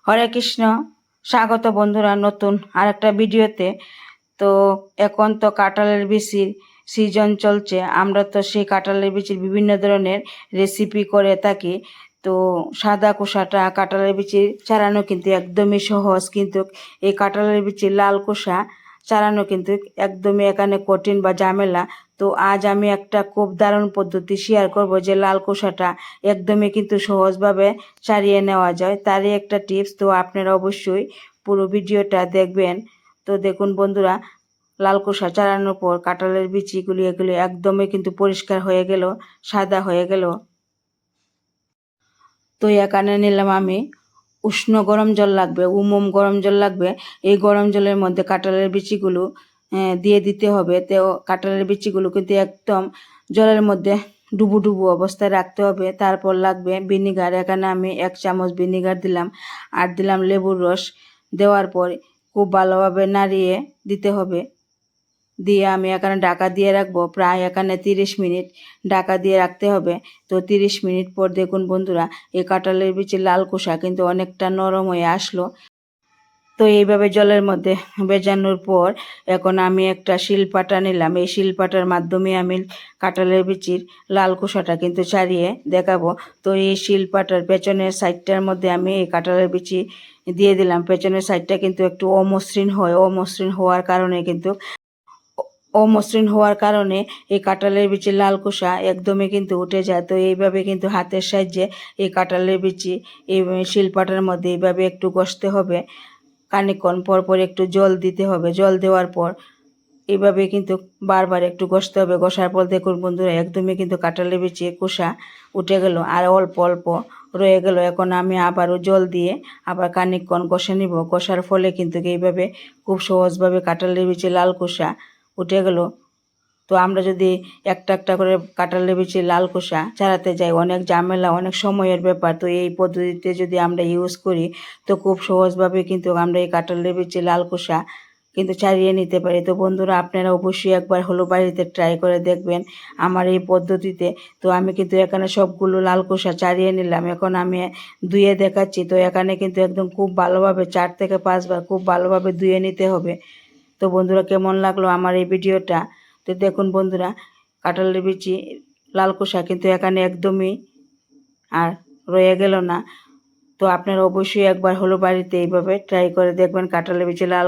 হরে কৃষ্ণ। স্বাগত বন্ধুরা নতুন আরেকটা ভিডিওতে। তো এখন তো কাঁঠালের বিচির সিজন চলছে। আমরা তো সেই কাঁঠালের বিচির বিভিন্ন ধরনের রেসিপি করে থাকি। তো সাদা কোষাটা কাঁঠালের বিচির চারানো কিন্তু একদমই সহজ, কিন্তু এই কাঁঠালের বিচির লাল কোষা চারানো কিন্তু একদমই এখানে কঠিন বা ঝামেলা। তো আজ আমি একটা খুব দারুণ পদ্ধতি শেয়ার করব যে লাল কোষাটা একদমই কিন্তু সহজভাবে ছাড়িয়ে নেওয়া যায়, তারই একটা টিপস। তো আপনারা অবশ্যই পুরো ভিডিওটা দেখবেন। তো দেখুন বন্ধুরা, লাল কোষা ছাড়ানোর পর কাঁঠালের বিচিগুলি এগুলি একদমই কিন্তু পরিষ্কার হয়ে গেল, সাদা হয়ে গেল। তো এখানে নিলাম আমি উষ্ণ গরম জল লাগবে, গরম জল লাগবে। এই গরম জলের মধ্যে কাঁঠালের বিচিগুলো দিয়ে দিতে হবে। তো কাঁঠালের বিচিগুলো কিন্তু একদম জলের মধ্যে ডুবু ডুবু অবস্থায় রাখতে হবে। তারপর লাগবে ভিনিগার। এখানে আমি 1 চামচ ভিনিগার দিলাম, আর দিলাম লেবুর রস। দেওয়ার পর খুব ভালোভাবে নাড়িয়ে দিতে হবে। দিয়ে আমি এখানে ঢাকা দিয়ে রাখবো প্রায় এখানে 30 মিনিট ঢাকা দিয়ে রাখতে হবে। তো 30 মিনিট পর দেখুন বন্ধুরা, এই কাঁঠালের বিচির লাল কোষা কিন্তু অনেকটা নরম হয়ে আসলো। তো এইভাবে জলের মধ্যে ভেজানোর পর এখন আমি একটা শিলপাটা নিলাম। এই শিলপাটার মাধ্যমে আমি কাঁঠালের বিচির লাল খোসাটা কিন্তু ছাড়িয়ে দেখাবো। তো এই শিলপাটার পেছনের সাইডটার মধ্যে আমি এই কাঁঠালের বিচি দিয়ে দিলাম। পেছনের সাইডটা কিন্তু একটু অমসৃণ হয়, অমসৃণ হওয়ার কারণে এই কাঁঠালের বিচির লাল খোসা একদমই কিন্তু উঠে যায়। তো এইভাবে কিন্তু হাতের সাহায্যে এই কাঁঠালের বিচি এই শিলপাটার মধ্যে এইভাবে একটু ঘষতে হবে। খানিকক্ষণ পর পর একটু জল দিতে হবে। জল দেওয়ার পর এইভাবে কিন্তু বারবার একটু ঘষতে হবে। ঘষার পর দেখুন বন্ধুরা, একদমই কিন্তু কাঁঠালের বিচি খোসা উঠে গেল, আর অল্প অল্প রয়ে গেল। এখন আমি আবারও জল দিয়ে আবার খানিকক্ষণ ঘষে নিব। ঘষার ফলে কিন্তু এইভাবে খুব সহজভাবে কাঁঠালের বিচি লাল খোসা উঠে গেল। তো আমরা যদি একটা একটা করে কাঁঠালের বিচি লাল খোসা ছাড়াতে যাই, অনেক ঝামেলা, অনেক সময়ের ব্যাপার। তো এই পদ্ধতিতে যদি আমরা ইউজ করি তো খুব সহজভাবে কিন্তু আমরা এই কাঁঠালের বিচি লাল খোসা কিন্তু ছাড়িয়ে নিতে পারি। তো বন্ধুরা, আপনারা অবশ্যই একবার হলো বাড়িতে ট্রাই করে দেখবেন আমার এই পদ্ধতিতে। তো আমি কিন্তু এখানে সবগুলো লাল খোসা ছাড়িয়ে নিলাম। এখন আমি ধুয়ে দেখাচ্ছি। তো এখানে কিন্তু একদম খুব ভালোভাবে 4 থেকে 5 বার খুব ভালোভাবে ধুয়ে নিতে হবে। তো বন্ধুরা, কেমন লাগলো আমার এই ভিডিওটা? তো দেখুন বন্ধুরা, কাঁঠালের বিচি লাল খোসা কিন্তু এখানে একদমই আর রয়ে গেল না। তো আপনারা অবশ্যই একবার হলো বাড়িতে এইভাবে ট্রাই করে দেখবেন কাঁঠালের বিচি লাল